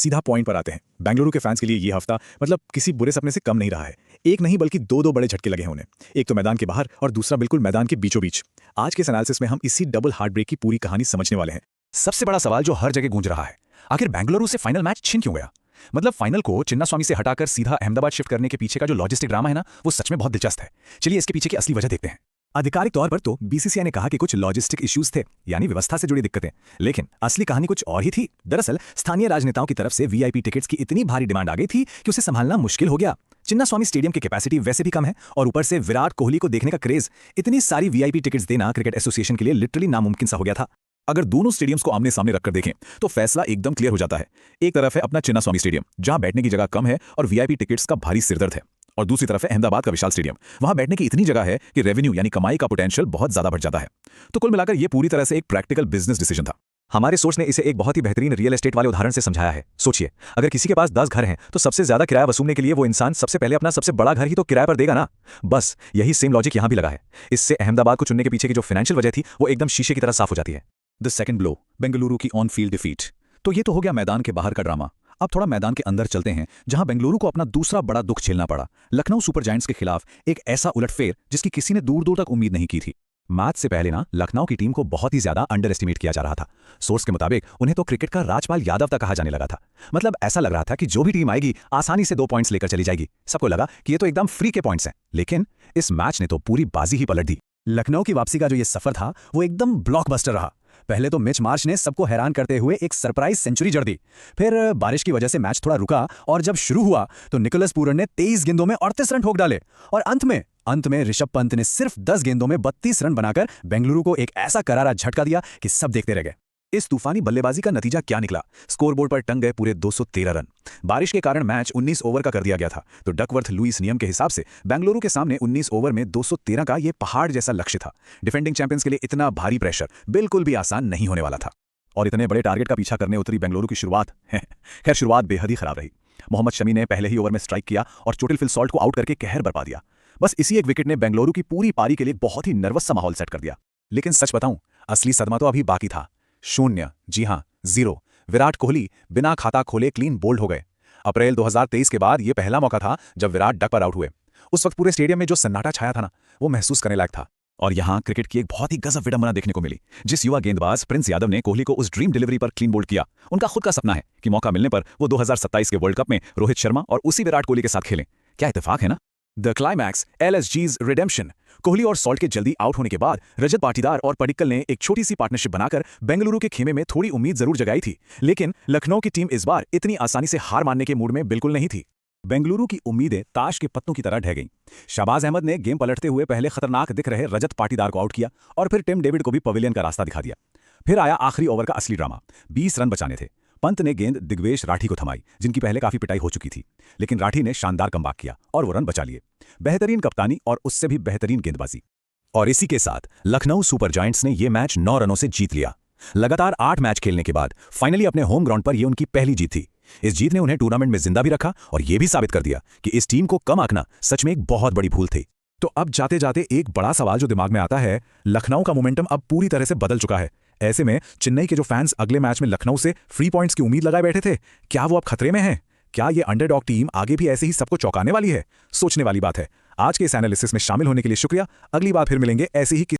सीधा पॉइंट पर आते हैं। बेंगलुरु के फैंस के लिए ये हफ्ता मतलब किसी बुरे सपने से कम नहीं रहा है। एक नहीं बल्कि दो बड़े झटके लगे हैं उन्हें, एक तो मैदान के बाहर और दूसरा बिल्कुल मैदान के बीचों बीच। आज के इस एनालिसिस में हम इसी डबल हार्ट ब्रेक की पूरी कहानी समझने वाले हैं। सबसे बड़ा सवाल जो हर जगह गूंज रहा है, आखिर बेंगलुरु से फाइनल मैच छिन क्यों गया? मतलब फाइनल को चिन्नास्वामी से हटाकर सीधा अहमदाबाद शिफ्ट करने के पीछे का जो लॉजिस्टिक ड्रामा है ना, वो सच में बहुत दिलचस्प है। चलिए इसके पीछे की असली वजह देखते हैं। आधिकारिक तौर पर तो बीसीसीआई ने कहा कि कुछ लॉजिस्टिक इश्यूज थे, यानी व्यवस्था से जुड़ी दिक्कतें, लेकिन असली कहानी कुछ और ही थी। दरअसल स्थानीय राजनेताओं की तरफ से वीआईपी टिकट्स की इतनी भारी डिमांड आ गई थी कि उसे संभालना मुश्किल हो गया। चिन्नास्वामी स्टेडियम की कैपेसिटी वैसे भी कम है और ऊपर से विराट कोहली को देखने का क्रेज, इतनी सारी वीआईपी टिकट्स देना क्रिकेट एसोसिएशन के लिए लिटरली नामुमकिन सा हो गया था। अगर दोनों स्टेडियम्स को आमने सामने रखकर देखें तो फैसला एकदम क्लियर हो जाता है। एक तरफ है अपना चिन्नास्वामी स्टेडियम, जहां बैठने की जगह कम है और वीआईपी टिकट्स का भारी सिरदर्द है, और दूसरी तरफ है अहमदाबाद का विशाल स्टेडियम, वहां बैठने की इतनी जगह है कि रेवेन्यू यानी कमाई का पोटेंशियल बहुत ज्यादा बढ़ जाता है। तो कुल मिलाकर यह पूरी तरह से एक प्रैक्टिकल बिजनेस डिसीजन था। हमारे सोर्स ने इसे एक बहुत ही बेहतरीन रियल एस्टेट वाले उदाहरण से समझाया है। सोचिए, अगर किसी के पास 10 घर हैं तो सबसे ज्यादा किराया वसूलने के लिए वो इंसान सबसे पहले अपना सबसे बड़ा घर ही तो किराए पर देगा ना। बस यही सेम लॉजिक यहां भी लगा है। इससे अहमदाबाद को चुनने के पीछे की जो फाइनेंशियल वजह थी वो एकदम शीशे की तरह साफ हो जाती है। द सेकंड ब्लो, बेंगलुरु की ऑन फील्ड डिफीट। तो ये तो हो गया मैदान के बाहर का ड्रामा। अब थोड़ा मैदान के अंदर चलते हैं, जहां बेंगलुरु को अपना दूसरा बड़ा दुख झेलना पड़ा। लखनऊ सुपर जायंट्स के खिलाफ एक ऐसा उलटफेर जिसकी किसी ने दूर दूर तक उम्मीद नहीं की थी। मैच से पहले ना लखनऊ की टीम को बहुत ही ज्यादा अंडर एस्टिमेट किया जा रहा था। सोर्स के मुताबिक उन्हें तो क्रिकेट का राजपाल यादव तक कहा जाने लगा था। मतलब ऐसा लग रहा था कि जो भी टीम आएगी आसानी से 2 पॉइंट्स लेकर चली जाएगी। सबको लगा कि ये तो एकदम फ्री के पॉइंट्स हैं, लेकिन इस मैच ने तो पूरी बाजी ही पलट दी। लखनऊ की वापसी का जो ये सफर था वो एकदम ब्लॉकबस्टर रहा। पहले तो मिच मार्श ने सबको हैरान करते हुए एक सरप्राइज सेंचुरी जड़ दी। फिर बारिश की वजह से मैच थोड़ा रुका और जब शुरू हुआ तो निकोलस पूरन ने 23 गेंदों में 38 रन ठोक डाले और अंत में ऋषभ पंत ने सिर्फ 10 गेंदों में 32 रन बनाकर बेंगलुरु को एक ऐसा करारा झटका दिया कि सब देखते रह गए। इस तूफानी बल्लेबाजी का नतीजा क्या निकला? स्कोरबोर्ड पर टंग गए पूरे 213 रन। बारिश के कारण मैच 19 ओवर का कर दिया गया था, तो डकवर्थ लुईस नियम के हिसाब से बेंगलुरु के सामने 19 ओवर में 213 का यह पहाड़ जैसा लक्ष्य था। डिफेंडिंग चैंपियंस के लिए इतना भारी प्रेशर बिल्कुल भी आसान नहीं होने वाला था, और इतने बड़े टारगेट का पीछा करने उतरी बेंगलुरु की शुरुआत खैर शुरुआत बेहद ही खराब रही। मोहम्मद शमी ने पहले ही ओवर में स्ट्राइक किया और चोटिल फिल सॉल्ट को आउट करके कहर बरपा दिया। बस इसी एक विकेट ने बेंगलुरु की पूरी पारी के लिए बहुत ही नर्वस सा माहौल सेट कर दिया। लेकिन सच बताऊं, असली सदमा तो अभी बाकी था। 0, जी हां 0। विराट कोहली बिना खाता खोले क्लीन बोल्ड हो गए। अप्रैल 2023 के बाद यह पहला मौका था जब विराट डक पर आउट हुए। उस वक्त पूरे स्टेडियम में जो सन्नाटा छाया था ना, वो महसूस करने लायक था। और यहां क्रिकेट की एक बहुत ही गजब विडंबना देखने को मिली। जिस युवा गेंदबाज प्रिंस यादव ने कोहली को उस ड्रीम डिलीवरी पर क्लीन बोल्ड किया, उनका खुद का सपना है कि मौका मिलने पर वो 2027 के वर्ल्ड कप में रोहित शर्मा और उसी विराट कोहली के साथ खेलें। क्या इत्तेफाक है ना। The climax, LSG's redemption. Kohli और सॉल्ट के जल्दी आउट होने के बाद रजत पाटीदार और पडिक्कल ने एक छोटी सी पार्टनरशिप बनाकर बेंगलुरु के खेमे में थोड़ी उम्मीद जरूर जगाई थी, लेकिन लखनऊ की टीम इस बार इतनी आसानी से हार मानने के मूड में बिल्कुल नहीं थी। बेंगलुरु की उम्मीदें ताश के पत्तों की तरह ढह गईं। शाहबाज अहमद ने गेम पलटते हुए पहले खतरनाक दिख रहे रजत पाटीदार को आउट किया और फिर टिम डेविड को भी पवेलियन का रास्ता दिखा दिया। फिर आया आखिरी ओवर का असली ड्रामा। 20 रन बचाने थे। पंत ने गेंद दिग्वेश राठी को थमाई, जिनकी पहले काफी पिटाई हो चुकी थी, लेकिन राठी ने शानदार कमबैक किया और वो रन बचा लिए। बेहतरीन कप्तानी और उससे भी बेहतरीन गेंदबाजी, और इसी के साथ लखनऊ सुपर जायंट्स ने यह मैच 9 रनों से जीत लिया। लगातार 8 मैच खेलने के बाद फाइनली अपने होम ग्राउंड पर यह उनकी पहली जीत थी। इस जीत ने उन्हें टूर्नामेंट में जिंदा भी रखा और यह भी साबित कर दिया कि इस टीम को कम आंकना सच में एक बहुत बड़ी भूल थी। तो अब जाते जाते एक बड़ा सवाल जो दिमाग में आता है, लखनऊ का मोमेंटम अब पूरी तरह से बदल चुका है। ऐसे में चेन्नई के जो फैंस अगले मैच में लखनऊ से फ्री पॉइंट्स की उम्मीद लगाए बैठे थे, क्या वो अब खतरे में हैं? क्या ये अंडरडॉग टीम आगे भी ऐसे ही सबको चौंकाने वाली है? सोचने वाली बात है। आज के इस एनालिसिस में शामिल होने के लिए शुक्रिया। अगली बार फिर मिलेंगे ऐसे ही